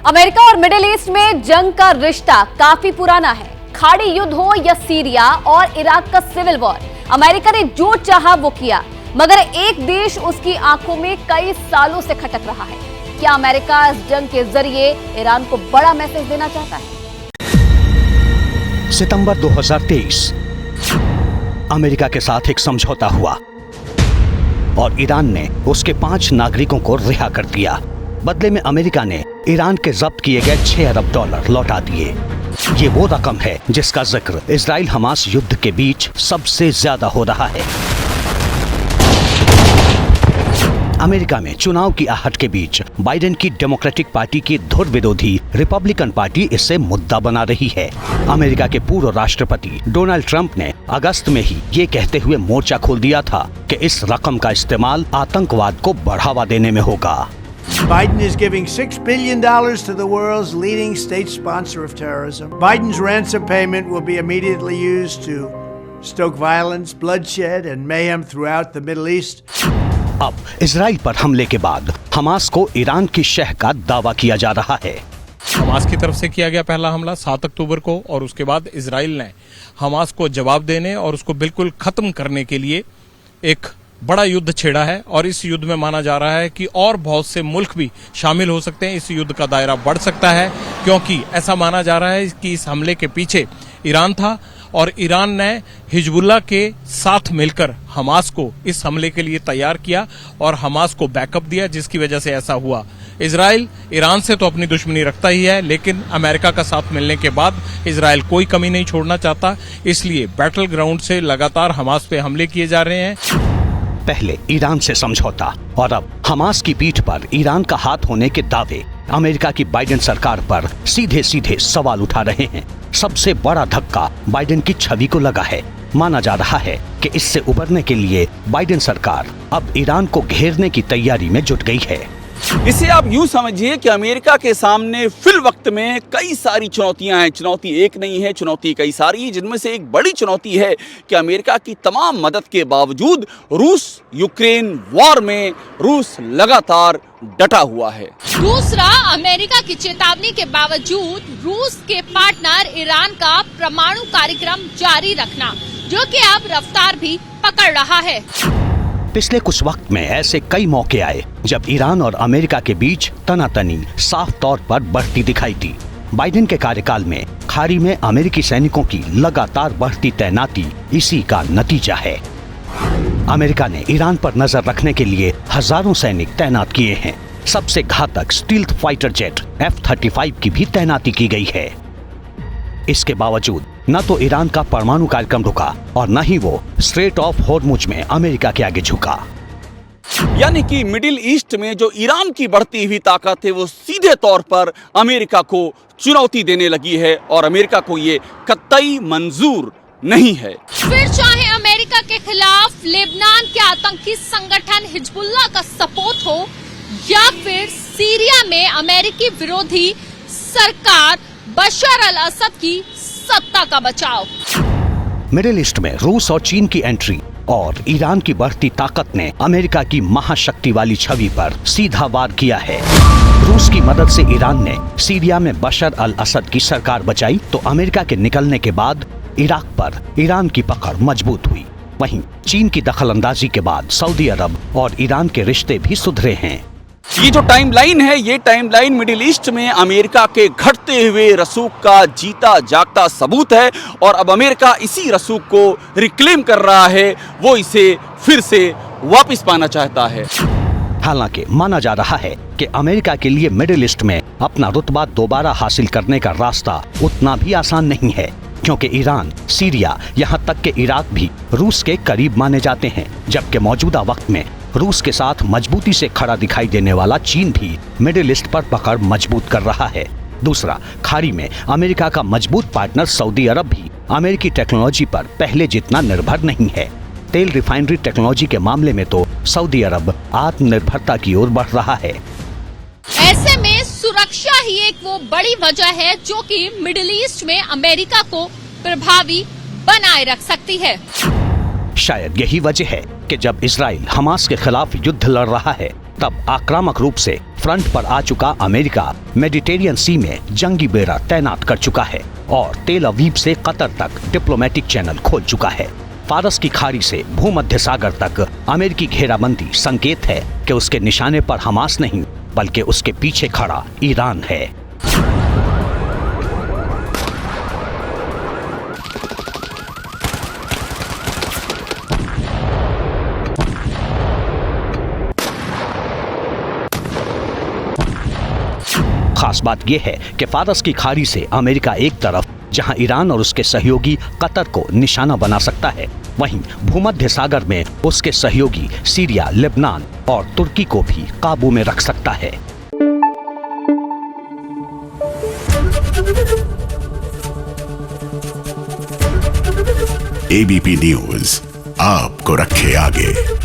America और middle east में जंग का रिश्ता काफी पुराना है। खाड़ी युद्ध हो या सीरिया और इराक का सिविल वॉर, अमेरिका ने जो चाहा वो किया, मगर एक देश उसकी आंखों में कई सालों से खटक रहा है। क्या अमेरिका इस जंग के जरिए ईरान को बड़ा मैसेज देना चाहता है? सितंबर 2023 अमेरिका के साथ एक समझौता हुआ और ईरान ने उसके 5 नागरिकों को रिहा कर दिया। बदले में अमेरिका ने ईरान के जब्त किए गए $6 अरब लौटा दिए। ये वो रकम है जिसका जिक्र इजराइल हमास युद्ध के बीच सबसे ज्यादा हो रहा है। अमेरिका में चुनाव की आहट के बीच बाइडेन की डेमोक्रेटिक पार्टी की धुर विरोधी रिपब्लिकन पार्टी इसे मुद्दा बना रही है। अमेरिका के पूर्व राष्ट्रपति डोनाल्ड ट्रंप ने अगस्त में ही ये कहते हुए मोर्चा खोल दिया था कि इस रकम का इस्तेमाल आतंकवाद को बढ़ावा देने में होगा। Biden is giving $6 billion to the world's leading state sponsor of terrorism. Biden's ransom payment will be immediately used to stoke violence, bloodshed, and mayhem throughout the Middle East. अब इजराइल पर हमले के बाद हमास को Iran की शह का दावा किया जा रहा है। हमास की तरफ से किया गया पहला हमला 7 अक्टूबर को और उसके बाद इजराइल ने हमास को जवाब देने और उसको बिल्कुल खत्म करने के लिए एक बड़ा युद्ध छेड़ा है। और इस युद्ध में माना जा रहा है कि और बहुत से मुल्क भी शामिल हो सकते हैं। इस युद्ध का दायरा बढ़ सकता है क्योंकि ऐसा माना जा रहा है कि इस हमले के पीछे ईरान था और ईरान ने हिजबुल्लाह के साथ मिलकर हमास को इस हमले के लिए तैयार किया और हमास को बैकअप दिया, जिसकी वजह से ऐसा हुआ। इजराइल ईरान से तो अपनी दुश्मनी रखता ही है, लेकिन अमेरिका का साथ मिलने के बाद इजराइल कोई कमी नहीं छोड़ना चाहता। इसलिए बैटल ग्राउंड से लगातार हमास पे हमले किए जा रहे हैं। पहले ईरान से समझौता और अब हमास की पीठ पर ईरान का हाथ होने के दावे अमेरिका की बाइडेन सरकार पर सीधे सीधे सवाल उठा रहे हैं। सबसे बड़ा धक्का बाइडेन की छवि को लगा है। माना जा रहा है कि इससे उबरने के लिए बाइडेन सरकार अब ईरान को घेरने की तैयारी में जुट गई है। इसे आप यूं समझिए कि अमेरिका के सामने फिल वक्त में कई सारी चुनौतियां हैं। चुनौती एक नहीं है, चुनौती कई सारी, जिनमें से एक बड़ी चुनौती है कि अमेरिका की तमाम मदद के बावजूद रूस यूक्रेन वॉर में रूस लगातार डटा हुआ है। दूसरा, अमेरिका की चेतावनी के बावजूद रूस के पार्टनर ईरान का परमाणु कार्यक्रम जारी रखना, जो कि अब रफ्तार भी पकड़ रहा है। पिछले कुछ वक्त में ऐसे कई मौके आए जब ईरान और अमेरिका के बीच तनातनी साफ तौर पर बढ़ती दिखाई दी। बाइडेन के कार्यकाल में खाड़ी में अमेरिकी सैनिकों की लगातार बढ़ती तैनाती इसी का नतीजा है। अमेरिका ने ईरान पर नजर रखने के लिए हजारों सैनिक तैनात किए हैं। सबसे घातक स्टील्थ फाइटर जेट F-35 की भी तैनाती की गई है। इसके बावजूद न तो ईरान का परमाणु कार्यक्रम रुका और न ही वो स्ट्रेट ऑफ हॉर्मुज में अमेरिका के आगे झुका। यानी कि मिडिल ईस्ट में जो ईरान की बढ़ती हुई ताकत है वो सीधे तौर पर अमेरिका को चुनौती देने लगी है और अमेरिका को ये कतई मंजूर नहीं है। फिर चाहे अमेरिका के खिलाफ लेबनान के आतंकी संगठन हिजबुल्लाह का सपोर्ट हो या फिर सीरिया में अमेरिकी विरोधी सरकार बशर अल असद की सत्ता का बचाव। मिडिल ईस्ट में रूस और चीन की एंट्री और ईरान की बढ़ती ताकत ने अमेरिका की महाशक्ति वाली छवि पर सीधा वार किया है। रूस की मदद से ईरान ने सीरिया में बशर अल असद की सरकार बचाई तो अमेरिका के निकलने के बाद इराक पर ईरान की पकड़ मजबूत हुई। वहीं चीन की दखलंदाजी के बाद सऊदी अरब और ईरान के रिश्ते भी सुधरे हैं। ये जो टाइमलाइन है, ये टाइमलाइन मिडिल ईस्ट में अमेरिका के घटते हुए रसूख का जीता जागता सबूत है और अब अमेरिका इसी रसूख को रिक्लेम कर रहा है। वो इसे फिर से वापस पाना चाहता है। हालांकि माना जा रहा है कि अमेरिका के लिए मिडिल ईस्ट में अपना रुतबा दोबारा हासिल करने का रास्ता उतना भी आसान नहीं है, क्योंकि ईरान, सीरिया, यहाँ तक कि इराक भी रूस के करीब माने जाते हैं। जबकि मौजूदा वक्त में रूस के साथ मजबूती से खड़ा दिखाई देने वाला चीन भी मिडिल ईस्ट पर पकड़ मजबूत कर रहा है। दूसरा, खाड़ी में अमेरिका का मजबूत पार्टनर सऊदी अरब भी अमेरिकी टेक्नोलॉजी पर पहले जितना निर्भर नहीं है। तेल रिफाइनरी टेक्नोलॉजी के मामले में तो सऊदी अरब आत्मनिर्भरता की ओर बढ़ रहा है। ऐसे में सुरक्षा ही एक वो बड़ी वजह है जो कि मिडिल ईस्ट में अमेरिका को प्रभावी बनाए रख सकती है। शायद यही वजह है कि जब इजराइल हमास के खिलाफ युद्ध लड़ रहा है तब आक्रामक रूप से फ्रंट पर आ चुका अमेरिका मेडिटेरियन सी में जंगी बेड़ा तैनात कर चुका है और तेल अवीव से कतर तक डिप्लोमेटिक चैनल खोल चुका है। फारस की खाड़ी से भूमध्य सागर तक अमेरिकी घेराबंदी संकेत है कि उसके निशाने पर हमास नहीं बल्कि उसके पीछे खड़ा ईरान है। खास बात यह है कि फारस की खाड़ी से अमेरिका एक तरफ जहां ईरान और उसके सहयोगी कतर को निशाना बना सकता है, वहीं भूमध्य सागर में उसके सहयोगी सीरिया, लेबनान और तुर्की को भी काबू में रख सकता है। एबीपी न्यूज आपको रखे आगे।